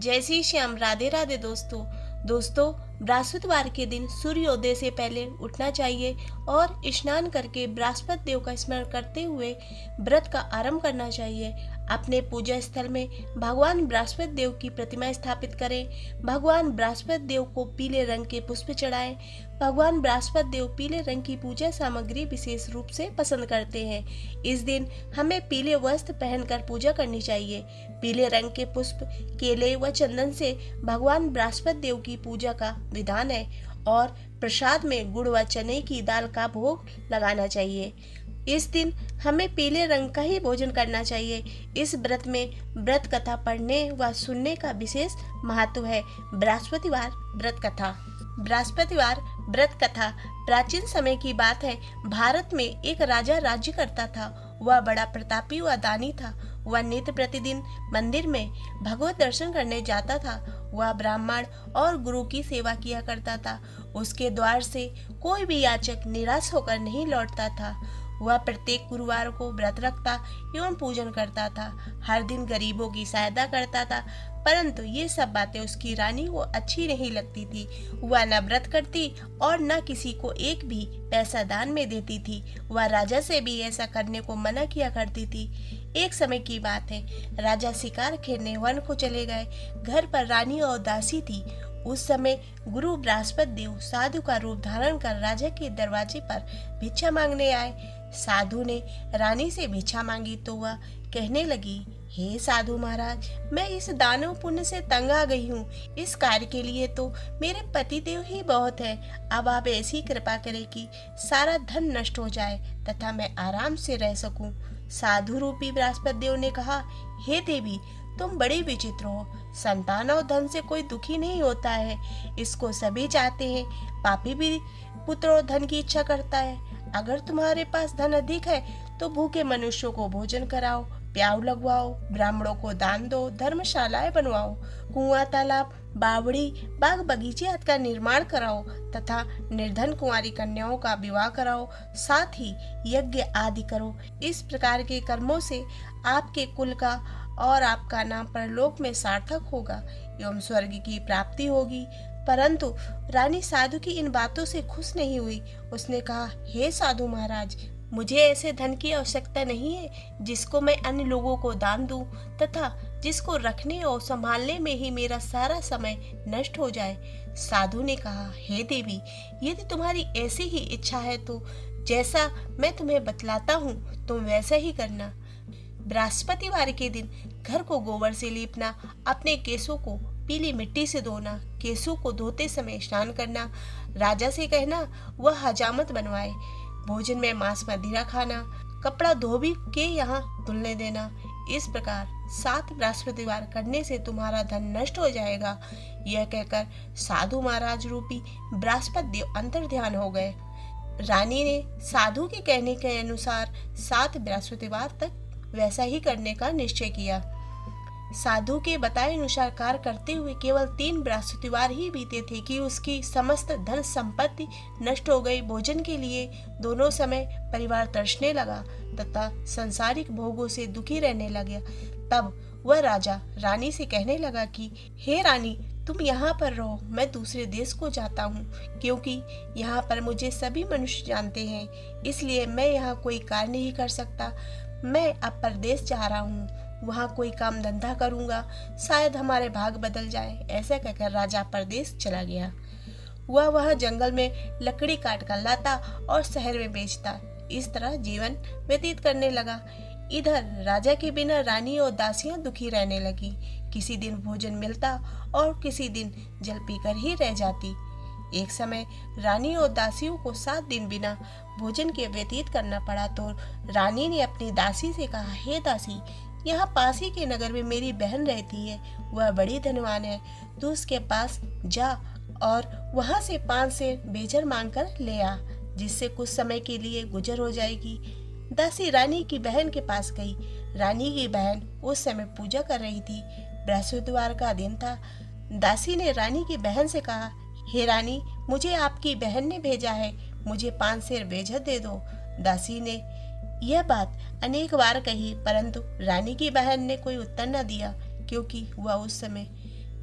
जय श्री श्याम। राधे राधे दोस्तों बृहस्पतिवार के दिन सूर्योदय से पहले उठना चाहिए और स्नान करके बृहस्पति देव का स्मरण करते हुए व्रत का आरंभ करना चाहिए। अपने पूजा स्थल में भगवान बृहस्पति देव की प्रतिमा स्थापित करें। भगवान बृहस्पति देव को पीले रंग के पुष्प चढ़ाएं। भगवान बृहस्पति देव पीले रंग की पूजा सामग्री विशेष रूप से पसंद करते हैं। इस दिन हमें पीले वस्त्र पहनकर पूजा करनी चाहिए। पीले रंग के पुष्प, केले व चंदन से भगवान बृहस्पति देव की पूजा का विधान है और प्रसाद में गुड़ व चने की दाल का भोग लगाना चाहिए। इस दिन हमें पीले रंग का ही भोजन करना चाहिए। इस व्रत में व्रत कथा पढ़ने व सुनने का विशेष महत्व है। बृहस्पतिवार व्रत कथा प्राचीन समय की बात है। भारत में एक राजा राज्य करता था। वह बड़ा प्रतापी व दानी था। वह नित्य प्रतिदिन मंदिर में भगवत दर्शन करने जाता था। वह ब्राह्मण और गुरु की सेवा किया करता था। उसके द्वार से कोई भी याचक निराश होकर नहीं लौटता था। वह प्रत्येक गुरुवार को व्रत रखता एवं पूजन करता था। हर दिन गरीबों की सहायता करता था, परंतु ये सब बातें उसकी रानी को अच्छी नहीं लगती थी। वह न व्रत करती और न किसी को एक भी पैसा दान में देती थी। वह राजा से भी ऐसा करने को मना किया करती थी। एक समय की बात है, राजा शिकार खेलने वन को चले गए। घर पर रानी और दासी थी। उस समय गुरु बृहस्पति देव साधु का रूप धारण कर राजा के दरवाजे पर भिक्षा मांगने आए। साधु ने रानी से भिक्षा मांगी तो वह कहने लगी, हे साधु महाराज, मैं इस दानव पुण्य से तंग आ गई हूँ। इस कार्य के लिए तो मेरे पतिदेव ही बहुत है। अब आप ऐसी कृपा करें कि सारा धन नष्ट हो जाए तथा मैं आराम से रह सकूं। साधु रूपी बृहस्पति देव ने कहा, हे देवी, तुम बड़ी विचित्र हो। संतान और धन से कोई दुखी नहीं होता है, इसको सभी चाहते हैं। पापी भी पुत्र और धन की इच्छा करता है। अगर तुम्हारे पास धन अधिक है तो भूखे मनुष्यों को भोजन कराओ, प्याऊ लगवाओ, ब्राह्मणों को दान दो, धर्मशालाएं बनवाओ, कुआं, तालाब, बावड़ी, बाग बगीचे आदि का निर्माण कराओ तथा निर्धन कुंवारी कन्याओं का विवाह कराओ। साथ ही यज्ञ आदि करो। इस प्रकार के कर्मों से आपके कुल का और आपका नाम परलोक में सार्थक होगा एवं स्वर्ग की प्राप्ति होगी। परंतु रानी साधु की इन बातों से खुश नहीं हुई। उसने कहा, हे साधु महाराज, मुझे ऐसे धन की आवश्यकता नहीं है जिसको मैं अन्य लोगों को दान दूं तथा जिसको रखने और संभालने में ही मेरा सारा समय नष्ट हो जाए। साधु ने कहा, हे देवी, यदि तुम्हारी ऐसी ही इच्छा है तो जैसा मैं तुम्हें बतलाता हूँ तुम वैसा ही करना। बृहस्पतिवार के दिन घर को गोबर से लीपना, अपने केसों को पीली मिट्टी से धोना, केसों को धोते समय स्नान करना, राजा से कहना वह हजामत बनवाए, भोजन में मांस मदिरा खाना, कपड़ा धोबी के यहाँ धुलने देना। इस प्रकार 7 बृहस्पतिवार करने से तुम्हारा धन नष्ट हो जाएगा। यह कहकर साधु महाराज रूपी बृहस्पति देव अंतर ध्यान हो गए। रानी ने साधु के कहने के अनुसार 7 बृहस्पतिवार तक वैसा ही करने का निश्चय किया। साधु के बताए अनुसार कार्य करते हुए केवल 3 बृहस्पतिवार ही बीते थे कि उसकी समस्त धन संपत्ति नष्ट हो गई। भोजन के लिए दोनों समय परिवार तरसने लगा तथा सांसारिक भोगों से दुखी रहने लगे। तब वह राजा रानी से कहने लगा कि हे रानी, तुम यहाँ पर रहो, मैं दूसरे देश को जाता हूँ, क्योंकि यहाँ पर मुझे सभी मनुष्य जानते हैं, इसलिए मैं यहाँ कोई कार्य नहीं कर सकता। मैं अब परदेश जा रहा हूँ, वहाँ कोई काम धंधा करूँगा, शायद हमारे भाग बदल जाए। ऐसा कहकर राजा परदेश चला गया। वह जंगल में लकड़ी काट कर लाता और शहर में बेचता। इस तरह जीवन व्यतीत करने लगा। इधर राजा के बिना रानी और दासियां दुखी रहने लगी। किसी दिन भोजन मिलता और किसी दिन जल पीकर ही रह जाती। एक समय रानी और दासियों को 7 दिन बिना भोजन के व्यतीत करना पड़ा तो रानी ने अपनी दासी से कहा, हे दासी, यहाँ पास ही के नगर में मेरी बहन रहती है, वह बड़ी धनवान है, तू उसके पास जा और वहाँ से 5 सेर बेजर मांग कर ले आ, जिससे कुछ समय के लिए गुजर हो जाएगी। दासी रानी की बहन के पास गई। रानी की बहन उस समय पूजा कर रही थी। बृहस्पतिवार का दिन था। दासी ने रानी की बहन से कहा, हे रानी, मुझे आपकी बहन ने भेजा है, मुझे 5 सेर बेजर दे दो। दासी ने यह बात अनेक बार कही, परंतु रानी की बहन ने कोई उत्तर न दिया, क्योंकि वह उस समय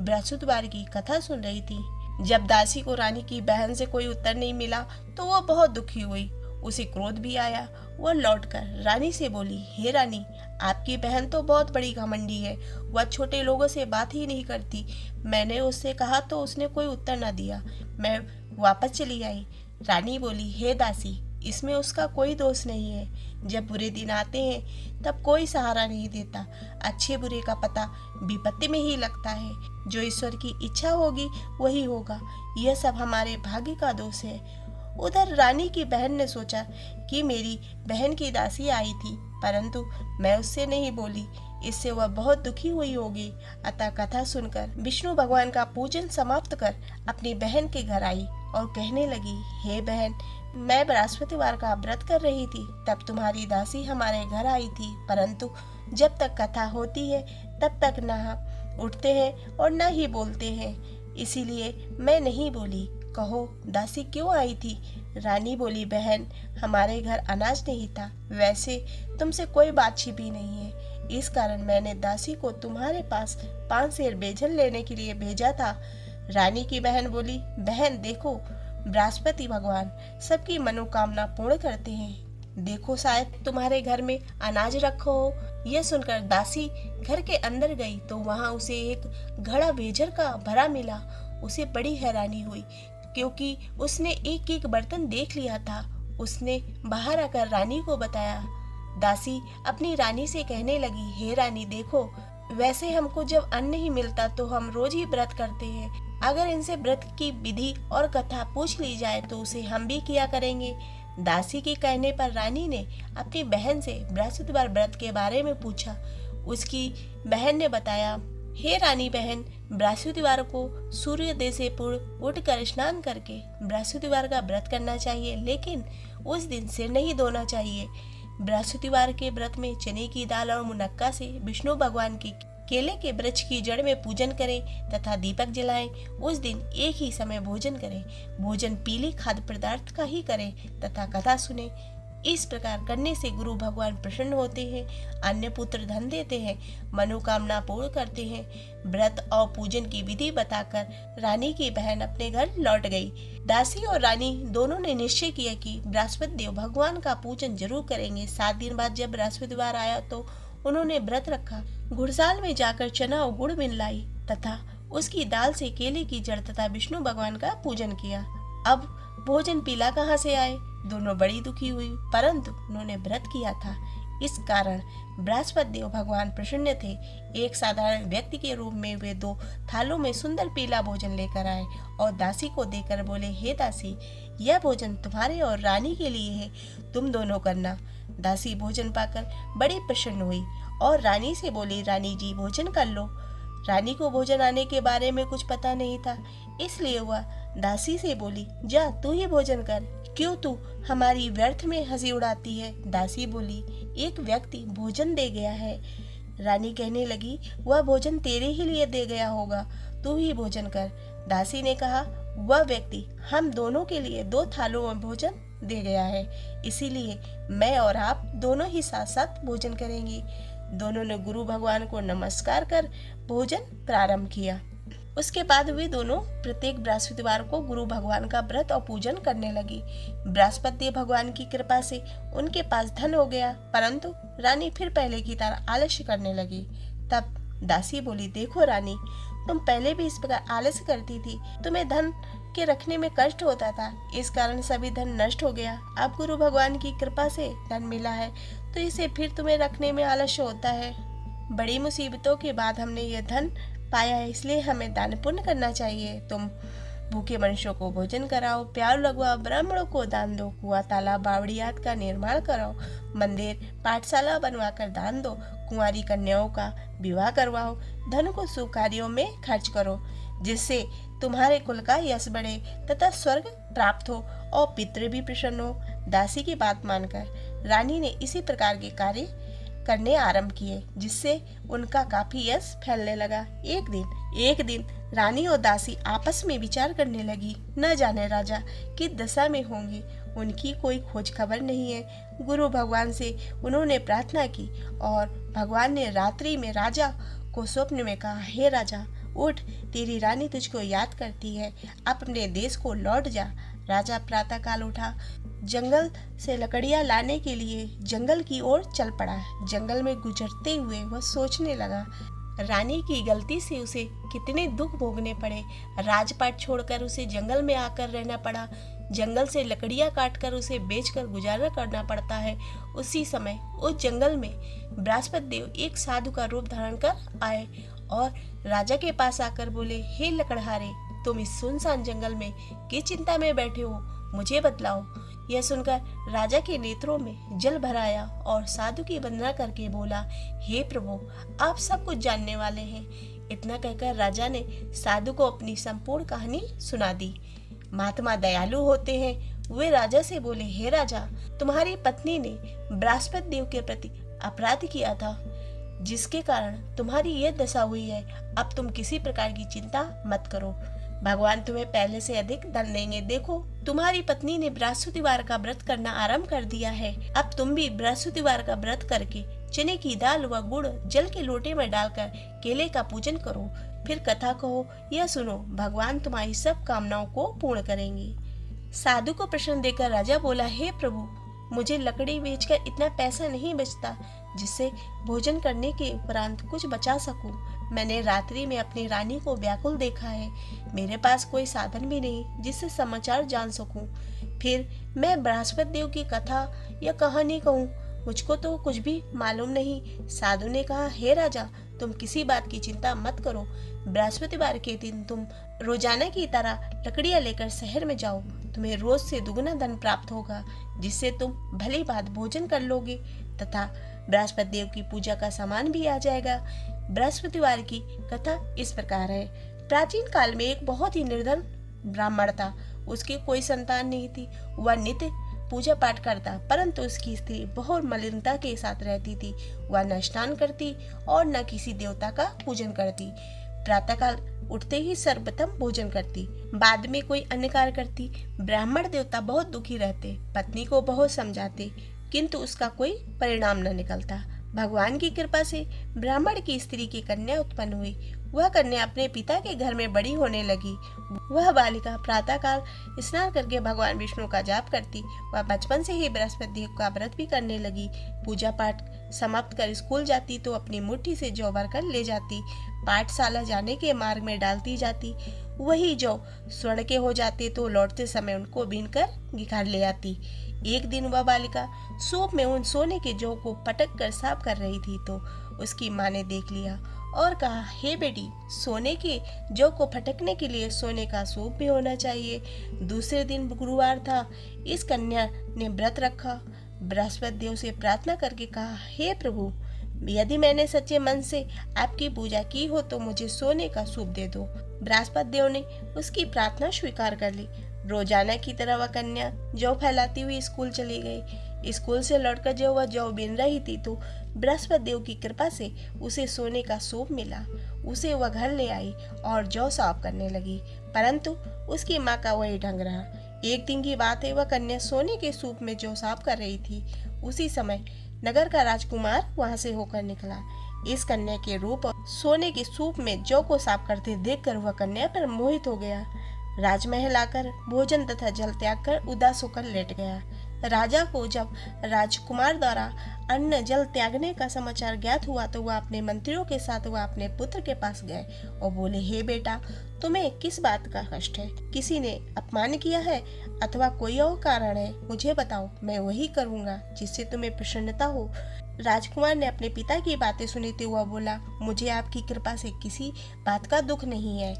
बृहस्पतिवार की कथा सुन रही थी। जब दासी को रानी की बहन से कोई उत्तर नहीं मिला तो वह बहुत दुखी हुई। उसे क्रोध भी आया। वह लौटकर रानी से बोली, हे रानी, आपकी बहन तो बहुत बड़ी घमंडी है। वह छोटे लोगों से बात ही नहीं करती। मैंने उससे कहा तो उसने कोई उत्तर न दिया। मैं वापस चली आई। रानी बोली, हे दासी, इसमें उसका कोई दोष नहीं है। जब बुरे दिन आते हैं तब कोई सहारा नहीं देता। अच्छे बुरे का पता विपत्ति में ही लगता है। जो ईश्वर की इच्छा होगी वही होगा। यह सब हमारे भाग्य का दोष है। उधर रानी की बहन ने सोचा कि मेरी बहन की दासी आई थी, परंतु मैं उससे नहीं बोली, इससे वह बहुत दुखी हुई होगी। अतः कथा सुनकर विष्णु भगवान का पूजन समाप्त कर अपनी बहन के घर आई और कहने लगी, हे बहन, मैं बृहस्पतिवार का व्रत कर रही थी, तब तुम्हारी दासी हमारे घर आई थी, परंतु जब तक कथा होती है तब तक न उठते हैं और न ही बोलते हैं, इसीलिए मैं नहीं बोली। कहो, दासी क्यों आई थी? रानी बोली, बहन, हमारे घर अनाज नहीं था, वैसे तुमसे कोई बात छिपी नहीं है, इस कारण मैंने दासी को तुम्हारे पास 5 सेर बेजन लेने के लिए भेजा था। रानी की बहन बोली, बहन देखो, बृहस्पति भगवान सबकी मनोकामना पूर्ण करते हैं। देखो, शायद तुम्हारे घर में अनाज रखो हो। यह सुनकर दासी घर के अंदर गई तो वहां उसे एक घड़ा बेजर का भरा मिला। उसे बड़ी हैरानी हुई क्योंकि उसने एक एक बर्तन देख लिया था। उसने बाहर आकर रानी को बताया। दासी अपनी रानी से कहने लगी, हे रानी देखो, वैसे हमको जब अन्न नहीं मिलता तो हम रोज ही व्रत करते हैं। अगर इनसे व्रत की विधि और कथा पूछ ली जाए तो उसे हम भी किया करेंगे। दासी के कहने पर रानी ने अपनी बहन से बृहस्पतिवार व्रत के बारे में पूछा। उसकी बहन ने बताया, हे रानी बहन, बृहस्पतिवार को सूर्योदय से पूर्व उठकर स्नान करके बृहस्पतिवार का व्रत करना चाहिए, लेकिन उस दिन सिर नहीं धोना चाहिए। बृहस्पतिवार के व्रत में चने की दाल और मुनक्का से विष्णु भगवान की केले के वृक्ष की जड़ में पूजन करें तथा दीपक जलाएं। उस दिन एक ही समय भोजन करें। भोजन पीली खाद्य पदार्थ का ही करें तथा कथा सुने। इस प्रकार करने से गुरु भगवान प्रसन्न होते हैं, अन्य पुत्र धन देते हैं, मनोकामना पूर्ण करते हैं। व्रत और पूजन की विधि बताकर रानी की बहन अपने घर लौट गई। दासी और रानी दोनों ने निश्चय किया कि बृहस्पति देव भगवान का पूजन जरूर करेंगे। 7 दिन बाद जब बृहस्पतिवार आया तो उन्होंने व्रत रखा। घुड़साल में जाकर चना और गुड़ मिलाई तथा उसकी दाल से केले की जड़ तथा विष्णु भगवान का पूजन किया। अब भोजन पीला कहाँ से आए? दोनों बड़ी दुखी हुई, परंतु उन्होंने व्रत किया था, इस कारण बृहस्पति देव भगवान प्रसन्न थे। एक साधारण व्यक्ति के रूप में वे 2 थालों में सुंदर पीला भोजन लेकर आए और दासी को देकर बोले, हे दासी, यह भोजन तुम्हारे और रानी के लिए है, तुम दोनों करना। दासी भोजन पाकर बड़ी प्रसन्न हुई और रानी से बोली, रानी जी भोजन कर लो। रानी को भोजन आने के बारे में कुछ पता नहीं था, इसलिए वह दासी से बोली, जा तू ही भोजन कर, क्यों तू हमारी व्यर्थ में हंसी उड़ाती है? दासी बोली, एक व्यक्ति भोजन दे गया है। रानी कहने लगी, वह भोजन तेरे ही लिए दे गया होगा, तू ही भोजन कर। दासी ने कहा, वह व्यक्ति हम दोनों के लिए 2 थालों में भोजन दे गया है, इसीलिए मैं और आप दोनों ही साथ साथ भोजन करेंगे। दोनों ने गुरु भगवान को नमस्कार कर भोजन प्रारंभ किया। उसके बाद वे दोनों प्रत्येक बृहस्पतिवार को गुरु भगवान का व्रत और पूजन करने लगी। बृहस्पति भगवान की कृपा से उनके पास धन हो गया, परंतु रानी फिर पहले की तरह आलस्य करने लगी। तब दासी बोली, देखो रानी, तुम पहले भी इस प्रकार आलस्य करती थी, तुम्हें धन के रखने में कष्ट होता था, इस कारण सभी धन नष्ट हो गया। अब गुरु भगवान की कृपा से धन मिला है तो इसे फिर तुम्हें रखने में आलस्य होता है। बड़ी मुसीबतों के बाद हमने यह धन पाया है, इसलिए हमें दान पुण्य करना चाहिए। तुम भूखे मनुष्यों को भोजन कराओ, प्यार लगवाओ, ब्राह्मणों को दान दो, कुआं तालाब बावड़ी आदि का निर्माण कराओ, मंदिर पाठशाला बनवाकर दान दो, कुंवारी कन्याओं का विवाह करवाओ, धन को शुभ कार्यों में खर्च करो, जिससे तुम्हारे कुल का यश बढ़े तथा स्वर्ग प्राप्त हो और पितृ भी प्रसन्न हो। दासी की बात मानकर रानी ने इसी प्रकार के कार्य करने आरंभ किए, जिससे उनका काफी यश फैलने लगा। एक दिन रानी और दासी आपस में विचार करने लगी, न जाने राजा किस दशा में होंगे, उनकी कोई खोज खबर नहीं है। गुरु भगवान से उन्होंने प्रार्थना की और भगवान ने रात्रि में राजा को स्वप्न में कहा, हे राजा, उठ, तेरी रानी तुझको याद करती है, अपने देश को लौट जा। राजा प्रातःकाल उठा, जंगल से लकड़ियां लाने के लिए जंगल की ओर चल पड़ा। जंगल में गुजरते हुए वह सोचने लगा, रानी की गलती से उसे कितने दुख भोगने पड़े। राजपाट छोड़कर उसे जंगल में आकर रहना पड़ा। जंगल से लकड़ियां काटकर उसे बेचकर गुजारा करना पड़ता है। उसी समय उस जंगल में बृहस्पति देव एक साधु का रूप धारण कर आए और राजा के पास आकर बोले, हे लकड़हारे, तुम इस सुनसान जंगल में किस चिंता में बैठे हो, मुझे बतलाओ। यह सुनकर राजा के नेत्रों में जल भर आया और साधु की वंदना करके बोला, हे प्रभु, आप सब कुछ जानने वाले हैं। इतना कहकर राजा ने साधु को अपनी संपूर्ण कहानी सुना दी। महात्मा दयालु होते हैं। वे राजा से बोले, हे राजा, तुम्हारी पत्नी ने बृहस्पति देव के प्रति अपराध किया था, जिसके कारण तुम्हारी यह दशा हुई है। अब तुम किसी प्रकार की चिंता मत करो, भगवान तुम्हें पहले से अधिक धन देंगे। देखो, तुम्हारी पत्नी ने बृहस्पतिवार का व्रत करना आरंभ कर दिया है। अब तुम भी बृहस्पतिवार का व्रत करके चने की दाल व गुड़ जल के लोटे में डालकर केले का पूजन करो, फिर कथा कहो या सुनो, भगवान तुम्हारी सब कामनाओं को पूर्ण करेंगे। साधु को प्रश्न देकर राजा बोला, हे प्रभु, मुझे लकड़ी बेचकर इतना पैसा नहीं बचता जिससे भोजन करने के उपरांत कुछ बचा सकूं। मैंने रात्रि में अपनी रानी को व्याकुल देखा है। मेरे पास कोई साधन भी नहीं जिससे समाचार जान सकूं। फिर मैं बृहस्पति देव की कथा या कहानी कहूँ, मुझको तो कुछ भी मालूम नहीं। साधु ने कहा, हे राजा, तुम किसी बात की चिंता मत करो। बृहस्पतिवार के दिन तुम रोजाना की तरह लकड़ियां लेकर शहर में जाओ। तुम्हें रोज से दुगना धन प्राप्त होगा, जिससे तुम भली बात भोजन कर लोगे तथा बृहस्पति देव की पूजा का सामान भी आ जाएगा। बृहस्पतिवार की कथा इस प्रकार है। प्राचीन काल में एक बहुत ही निर्धन ब्राह्मण था। उसकी कोई संतान नहीं थी। वह नित्य पूजा पाठ करता, परंतु उसकी स्त्री बहुत मलिनता के साथ रहती थी। वह न स्नान करती और न किसी देवता का पूजन करती। प्रातःकाल उठते ही सर्वप्रथम भोजन करती, बाद में कोई अन्य कार्य करती। ब्राह्मण देवता बहुत दुखी रहते, पत्नी को बहुत समझाते, किंतु उसका कोई परिणाम न निकलता। भगवान की कृपा से ब्राह्मण की स्त्री की कन्या उत्पन्न हुई। वह कन्या अपने पिता के घर में बड़ी होने लगी। वह बालिका प्रातःकाल स्नान करके भगवान विष्णु का जाप करती। वह बचपन से ही बृहस्पति देव का व्रत भी करने लगी। पूजा पाठ समाप्त कर स्कूल जाती तो अपनी मुट्ठी से जौ भर कर ले जाती। पाठशाला जाने के मार्ग में डालती जाती। वही जौ स्वर्ण के हो जाते तो लौटते समय उनको बीन कर घर ले आती। एक दिन वह बालिका सूप में उन सोने के जौ को पटक कर साफ कर रही थी तो उसकी माँ ने देख लिया और कहा, हे बेटी, सोने के जौ को फटकने के लिए सोने का सूप भी होना चाहिए। दूसरे दिन गुरुवार था। इस कन्या ने व्रत रखा। बृहस्पति देव से प्रार्थना करके कहा, हे प्रभु, यदि मैंने सच्चे मन से आपकी पूजा की हो तो मुझे सोने का सूप दे दो। बृहस्पति देव ने उसकी प्रार्थना स्वीकार कर ली। रोजाना की तरह वह कन्या जौ फैलाती हुई स्कूल चली गई। स्कूल से लौटकर जब वह जौ बीन रही थी तो बृहस्पति देव की कृपा से उसे सोने का सूप मिला। उसे वह घर ले आई और जौ साफ करने लगी, परंतु उसकी माँ का वही ढंग रहा। एक दिन की बात है, वह कन्या सोने के सूप में जौ साफ कर रही थी। उसी समय नगर का राजकुमार वहां से होकर निकला। इस कन्या के रूप और सोने के सूप में जौ को साफ करते देखकर वह कन्या पर मोहित हो गया। राजमहल आकर भोजन तथा जल त्याग कर उदास होकर लेट गया। राजा को जब राजकुमार द्वारा अन्न जल त्यागने का समाचार ज्ञात हुआ तो वह अपने मंत्रियों के साथ वह अपने पुत्र के पास गए और बोले, हे बेटा, तुम्हें किस बात का कष्ट है? किसी ने अपमान किया है अथवा कोई और कारण है? मुझे बताओ, मैं वही करूँगा जिससे तुम्हें प्रसन्नता हो। राजकुमार ने अपने पिता की बातें सुनी तो वह बोला, मुझे आपकी कृपा से किसी बात का दुख नहीं है।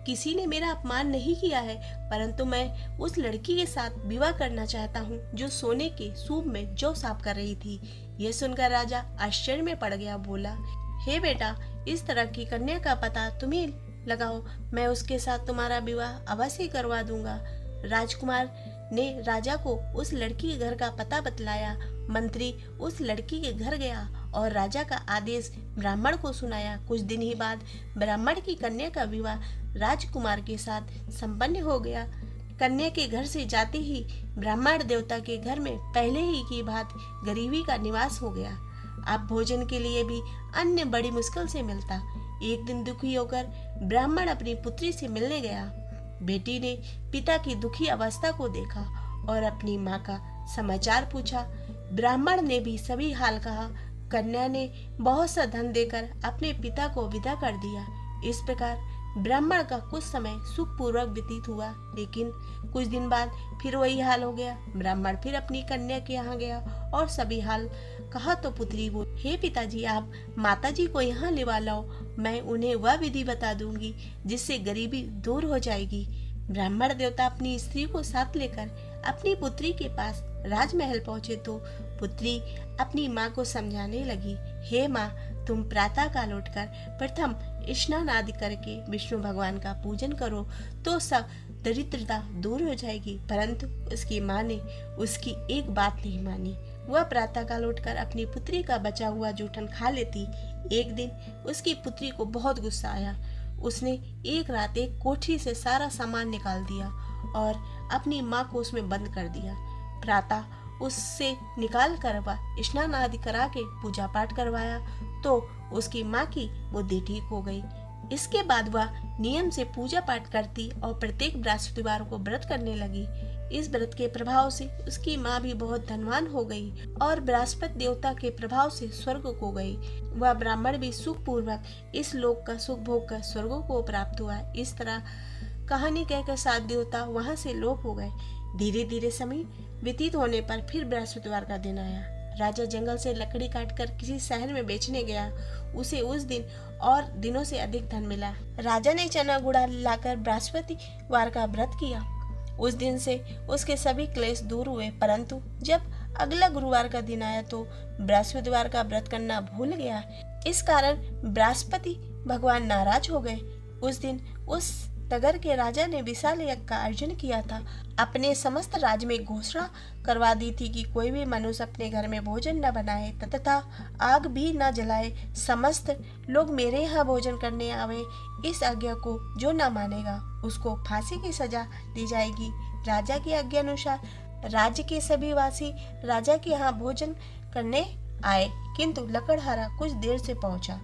किसी ने मेरा अपमान नहीं किया है, परंतु मैं उस लड़की के साथ विवाह करना चाहता हूँ जो सोने के सूप में जौ साफ कर रही थी। यह सुनकर राजा आश्चर्य में पड़ गया। बोला, हे बेटा, इस तरह की कन्या का पता तुम्हें लगाओ, मैं उसके साथ तुम्हारा विवाह अवश्य करवा दूंगा। राजकुमार ने राजा को उस लड़की के घर का पता बतलाया। मंत्री उस लड़की के घर गया और राजा का आदेश ब्राह्मण को सुनाया। कुछ दिन ही बाद ब्राह्मण की कन्या का विवाह राजकुमार के साथ संपन्न हो गया। कन्या के घर से जाते ही ब्राह्मण देवता के घर में पहले ही की बात गरीबी का निवास हो गया। अब भोजन के लिए भी अन्न बड़ी मुश्किल से मिलता। एक दिन दुखी होकर ब्राह्मण अपनी पुत्री से मिलने गया। बेटी ने पिता की दुखी अवस्था को देखा और अपनी माँ का समाचार पूछा। ब्राह्मण ने भी सभी हाल कहा। कन्या ने बहुत सा धन देकर अपने पिता को विदा कर दिया। इस प्रकार ब्राह्मण का कुछ समय सुखपूर्वक व्यतीत हुआ, लेकिन कुछ दिन बाद फिर वही हाल हो गया। ब्राह्मण फिर अपनी कन्या के यहाँ गया और सभी हाल कहा तो पुत्री बोली, हे पिताजी, आप माताजी को यहाँ लिवा लाओ, मैं उन्हें वह विधि बता दूंगी जिससे गरीबी दूर हो जाएगी। ब्राह्मण देवता अपनी स्त्री को साथ लेकर अपनी पुत्री के पास राजमहल पहुंचे तो पुत्री अपनी माँ को समझाने लगी, हे माँ, तुम प्रातः काल उठकर प्रथम स्नान आदि करके विष्णु भगवान का पूजन करो तो सब दरिद्रता दूर हो जाएगी। परंतु उसकी माँ ने उसकी एक बात नहीं मानी। वह प्रातःकाल उठकर अपनी पुत्री का बचा हुआ जूठन खा लेती। एक दिन उसकी पुत्री को बहुत गुस्सा आया। उसने एक रात एक कोठरी से सारा सामान निकाल दिया और अपनी माँ को उसमें बंद कर दिया। प्रातः उससे निकाल कर वह स्नान आदि करा के पूजा पाठ करवाया तो उसकी माँ की बुद्धि ठीक हो गई। इसके बाद वह नियम से पूजा पाठ करती और प्रत्येक बृहस्पतिवार को व्रत करने लगी। इस व्रत के प्रभाव से उसकी माँ भी बहुत धनवान हो गई और बृहस्पति देवता के प्रभाव से स्वर्ग को गई। वह ब्राह्मण भी सुख पूर्वक इस लोक का सुख भोग कर स्वर्ग को प्राप्त हुआ। इस तरह कहानी कहकर 7 देवता वहां से लोप हो गए। धीरे धीरे समय व्यतीत होने पर फिर बृहस्पतिवार का दिन आया। राजा जंगल से लकड़ी काटकर किसी शहर में बेचने गया। उसे उस दिन और दिनों से अधिक धन मिला। राजा ने चना गुड़ा लाकर बृहस्पतिवार का व्रत किया। उस दिन से उसके सभी क्लेश दूर हुए। परंतु जब अगला गुरुवार का दिन आया तो बृहस्पतिवार का व्रत करना भूल गया। इस कारण बृहस्पति भगवान नाराज हो गए। उस दिन उस नगर के राजा ने विशाल यज्ञ का आयोजन किया था। अपने समस्त राज्य में घोषणा करवा दी थी कि कोई भी मनुष्य अपने घर में भोजन न बनाए तथा आग भी न जलाए। समस्त लोग मेरे यहाँ भोजन करने आवे। इस आज्ञा को जो न मानेगा उसको फांसी की सजा दी जाएगी। राजा की आज्ञा अनुसार राज्य के सभी वासी राजा के यहाँ भोजन करने आए, किंतु लकड़हारा कुछ देर से पहुंचा,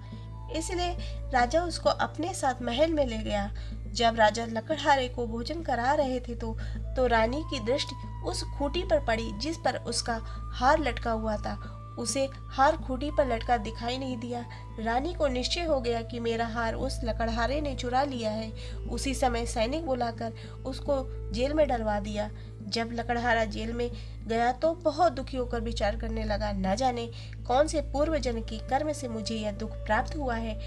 इसलिए राजा उसको अपने साथ महल में ले गया। जब राजा लकड़हारे को भोजन करा रहे थे तो रानी की दृष्टि उस खूंटी पर पड़ी जिस पर उसका हार लटका हुआ था। उसे हार खूंटी पर लटका दिखाई नहीं दिया। रानी को निश्चय हो गया कि मेरा हार उस लकड़हारे ने चुरा लिया है। उसी समय सैनिक बुलाकर उसको जेल में डलवा दिया। जब लकड़हारा जेल में गया तो बहुत दुखी होकर विचार करने लगा, न जाने कौन से पूर्व जन्म की कर्म से मुझे यह दुख प्राप्त हुआ है,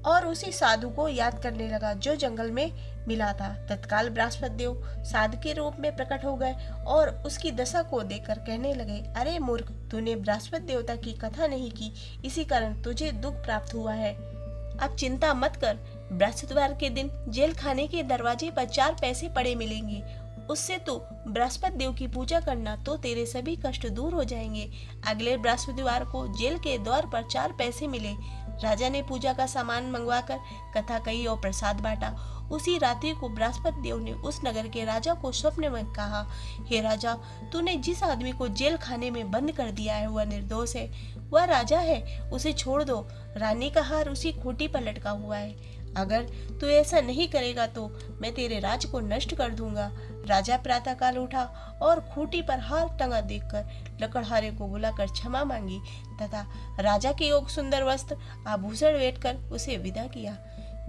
और उसी साधु को याद करने लगा जो जंगल में मिला था। तत्काल बृहस्पति देव साधु के रूप में प्रकट हो गए और उसकी दशा को देखकर कहने लगे, अरे मूर्ख, तूने बृहस्पति देवता की कथा नहीं की, इसी कारण तुझे दुख प्राप्त हुआ है। अब चिंता मत कर, बृहस्पतिवार के दिन जेल खाने के दरवाजे पर 4 पैसे पड़े मिलेंगे। उससे तू बृहस्पति देव की पूजा करना तो तेरे सभी कष्ट दूर हो जाएंगे। अगले बृहस्पतिवार को जेल के द्वार पर 4 पैसे मिले। राजा ने पूजा का सामान मंगवाकर कथा कही और प्रसाद बांटा। उसी रात्रि को बृहस्पति देव ने उस नगर के राजा को स्वप्न में कहा, हे राजा, तूने जिस आदमी को जेल खाने में बंद कर दिया है वह निर्दोष है, वह राजा है, उसे छोड़ दो। रानी का हार उसी खूंटी पर लटका हुआ है। अगर तू ऐसा नहीं करेगा तो मैं तेरे राज को नष्ट कर दूंगा। राजा प्रातःकाल उठा और खूंटी पर हार टंगा देखकर लकड़हारे को बुलाकर क्षमा मांगी तथा राजा के योग सुंदर वस्त्र आभूषण भेंट कर उसे विदा किया।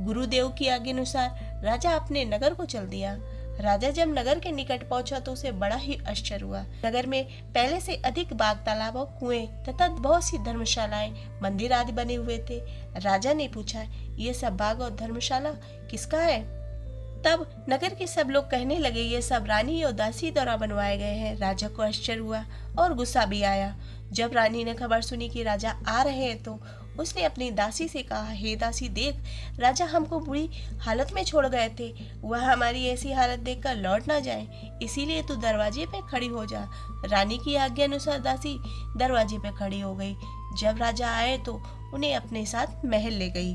गुरुदेव की आज्ञा अनुसार राजा अपने नगर को चल दिया। राजा जब नगर के निकट पहुंचा तो उसे बड़ा ही आश्चर्य हुआ। नगर में पहले से अधिक बाग, तालाब, कुएं तथा बहुत सी धर्मशालाएं, मंदिर आदि बने हुए थे। राजा ने पूछा, ये सब बाग और धर्मशाला किसका है? तब नगर के सब लोग कहने लगे, ये सब रानी और दासी द्वारा बनवाए गए हैं। राजा को आश्चर्य हुआ और गुस्सा भी आया। जब रानी ने खबर सुनी कि राजा आ रहे हैं तो उसने अपनी दासी से कहा, हे दासी, देख, राजा हमको बुरी हालत में छोड़ गए थे, वह हमारी ऐसी हालत देखकर लौट ना जाए, इसीलिए तू दरवाजे पे खड़ी हो जा। रानी की आज्ञा अनुसार दासी दरवाजे पे खड़ी हो गई। जब राजा आए तो उन्हें अपने साथ महल ले गई।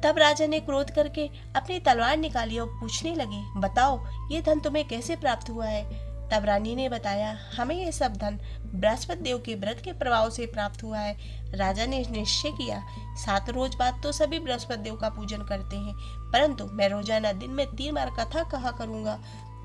तब राजा ने क्रोध करके अपनी तलवार निकाली और पूछने लगे, बताओ, ये धन तुम्हें कैसे प्राप्त हुआ है? तब रानी ने बताया, हमें ये सब धन बृहस्पति देव के व्रत के प्रभाव से प्राप्त हुआ है। राजा ने निश्चय किया, 7 रोज बाद तो सभी बृहस्पति देव का पूजन करते हैं, परंतु मैं रोजाना दिन में 3 बार कथा कहा करूंगा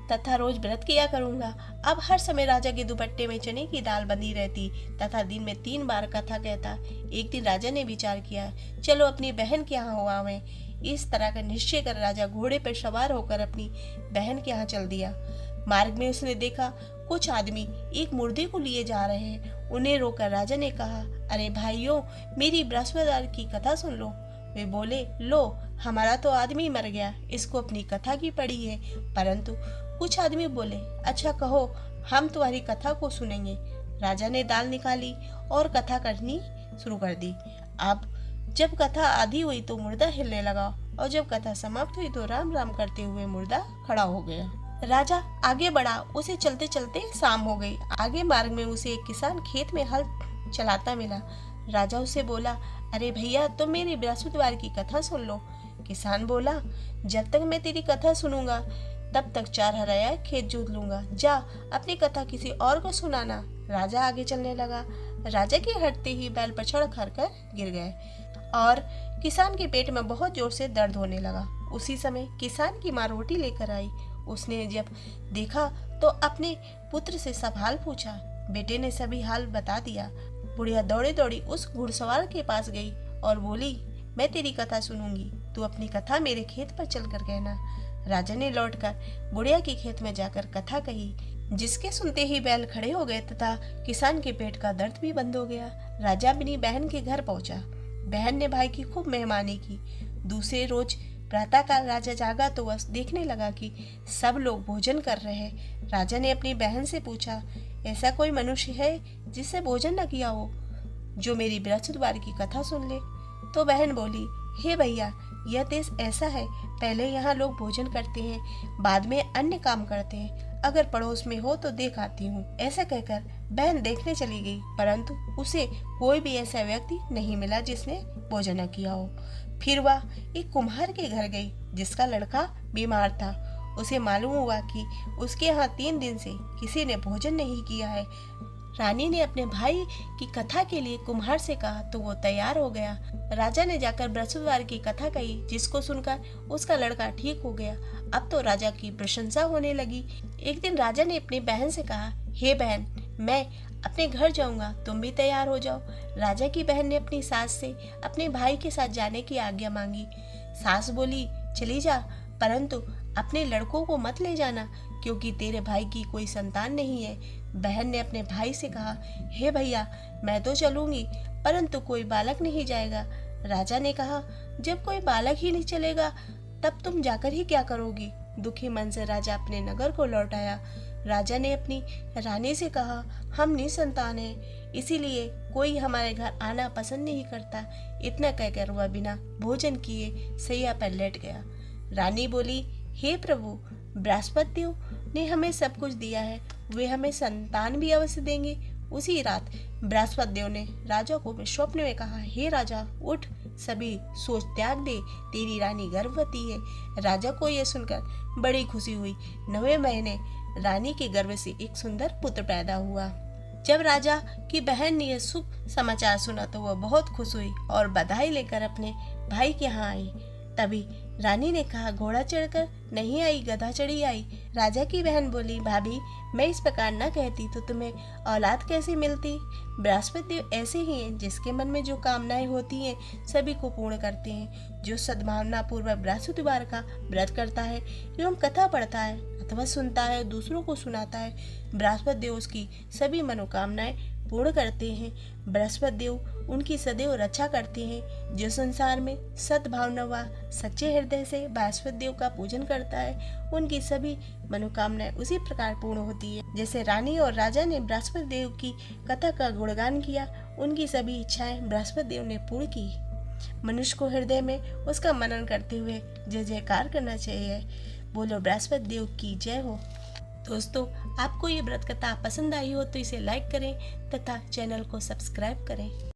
तथा रोज व्रत किया करूंगा। अब हर समय राजा के दुपट्टे में चने की दाल बंधी रहती तथा दिन में 3 बार कथा कहता। एक दिन राजा ने विचार किया, चलो अपनी बहन के यहाँ हुआ मैं। इस तरह का निश्चय कर राजा घोड़े पर सवार होकर अपनी बहन के यहाँ चल दिया। मार्ग में उसने देखा कुछ आदमी एक मुर्दे को लिए जा रहे हैं। उन्हें रोकर राजा ने कहा, अरे भाइयों, मेरी बृहस्पतिवार की कथा सुन लो। वे बोले, लो, हमारा तो आदमी मर गया, इसको अपनी कथा की पड़ी है। परंतु कुछ आदमी बोले, अच्छा कहो, हम तुम्हारी कथा को सुनेंगे। राजा ने दाल निकाली और कथा करनी शुरू कर दी। अब जब कथा आधी हुई तो मुर्दा हिलने लगा और जब कथा समाप्त हुई तो राम राम करते हुए मुर्दा खड़ा हो गया। राजा आगे बढ़ा, उसे चलते चलते शाम हो गई। आगे मार्ग में उसे एक किसान खेत में हल चलाता मिला। राजा उसे बोला, अरे भैया, तुम मेरी बृहस्पतिवार की कथा सुन लो। किसान बोला, जब तक मैं तेरी कथा सुनूंगा तब तक 4 हराया खेत जोत लूंगा। जा, अपनी कथा किसी और को सुनाना। राजा आगे चलने लगा। राजा के हटते ही बैल पछड़ कर गिर गए और किसान के पेट में बहुत जोर से दर्द होने लगा। उसी समय किसान की माँ रोटी लेकर आई। उसने जब देखा तो अपने पुत्र से सब हाल पूछा। बेटे ने सभी हाल बता दिया। बुढ़िया दौड़ी दौड़ी उस घुड़सवार के पास गई और बोली, मैं तेरी कथा सुनूंगी, तू अपनी कथा मेरे खेत पर चलकर कहना। राजा ने लौटकर बुढ़िया के खेत में जाकर कथा कही, जिसके सुनते ही बैल खड़े हो गए तथा किसान के पेट का दर्द भी बंद हो गया। राजा अपनी बहन के घर पहुंचा। बहन ने भाई की खूब मेहमानी की। दूसरे रोज प्रातःकाल राजा जागा तो वह देखने लगा कि सब लोग भोजन कर रहे हैं। राजा ने अपनी बहन से पूछा, ऐसा कोई मनुष्य है जिससे भोजन न किया हो, जो मेरी बृहस्पतिवार की कथा सुन ले? तो बहन बोली, हे भैया, यह देश ऐसा है, पहले यहाँ लोग भोजन करते हैं, बाद में अन्य काम करते हैं। अगर पड़ोस में हो तो देख आती हूँ। ऐसा कहकर बहन देखने चली गई, परंतु उसे कोई भी ऐसा व्यक्ति नहीं मिला जिसने भोजन न किया हो। फिर वह एक कुम्हार के घर गई जिसका लड़का बीमार था। उसे मालूम हुआ कि उसके यहाँ 3 दिन से किसी ने भोजन नहीं किया है। रानी ने अपने भाई की कथा के लिए कुम्हार से कहा तो वो तैयार हो गया। राजा ने जाकर बृहस्पतिवार की कथा कही, जिसको सुनकर उसका लड़का ठीक हो गया। अब तो राजा की प्रशंसा होने लगी। एक दिन राजा ने अपनी बहन से कहा, हे बहन, मैं अपने घर जाऊंगा, तुम भी तैयार हो जाओ। राजा की बहन ने अपनी सास से अपने भाई के साथ जाने की आज्ञा मांगी। सास बोली, चली जा, परंतु अपने लड़कों को मत ले जाना, क्योंकि तेरे भाई की कोई संतान नहीं है। बहन ने अपने भाई से कहा, हे भैया, मैं तो चलूंगी, परंतु कोई बालक नहीं जाएगा। राजा ने कहा, जब कोई बालक ही नहीं चलेगा तब तुम जाकर ही क्या करोगी? दुखी मन से राजा अपने नगर को लौट आया। राजा ने अपनी रानी से कहा, हम निसंतान हैं, इसीलिए कोई हमारे घर आना पसंद नहीं करता। इतना कहकर वह बिना भोजन किए सैया पर लेट गया। रानी बोली, हे प्रभु, बृहस्पति देव ने हमें सब कुछ दिया है, वे हमें संतान भी अवश्य देंगे। उसी रात बृहस्पति देव ने राजा को स्वप्न में कहा, हे राजा, उठ, सभी सोच त्याग दे, तेरी रानी गर्भवती है। राजा को यह सुनकर बड़ी खुशी हुई। 9वें महीने रानी के गर्भ से एक सुंदर पुत्र पैदा हुआ। जब राजा की बहन ने यह शुभ समाचार सुना तो वह बहुत खुश हुई और बधाई लेकर अपने भाई के यहाँ आई। तभी रानी ने कहा, घोड़ा चढ़कर नहीं आई, गधा चढ़ी आई। राजा की बहन बोली, भाभी, मैं इस प्रकार न कहती तो तुम्हें औलाद कैसे मिलती? बृहस्पति देव ऐसे ही हैं, जिसके मन में जो कामनाएं होती हैं सभी को पूर्ण करते हैं। जो सद्भावना पूर्वक बृहस्पतिवार का व्रत करता है एवं कथा पढ़ता है अथवा सुनता है, दूसरों को सुनाता है, बृहस्पति देव उसकी सभी मनोकामनाएं पूर्ण करते हैं। बृहस्पति देव उनकी सदैव रक्षा करते हैं। जो संसार में सद्भावना व सच्चे हृदय से बृहस्पति देव का पूजन करता है, उनकी सभी मनोकामनाएं उसी प्रकार पूर्ण होती है। जैसे रानी और राजा ने बृहस्पति देव की कथा का गुणगान किया, उनकी सभी इच्छाएं बृहस्पति देव ने पूर्ण की। मनुष्य को हृदय में उसका मनन करते हुए जय जयकार करना चाहिए। बोलो बृहस्पति देव की जय हो। दोस्तों, आपको ये व्रत कथा पसंद आई हो तो इसे लाइक करें तथा चैनल को सब्सक्राइब करें।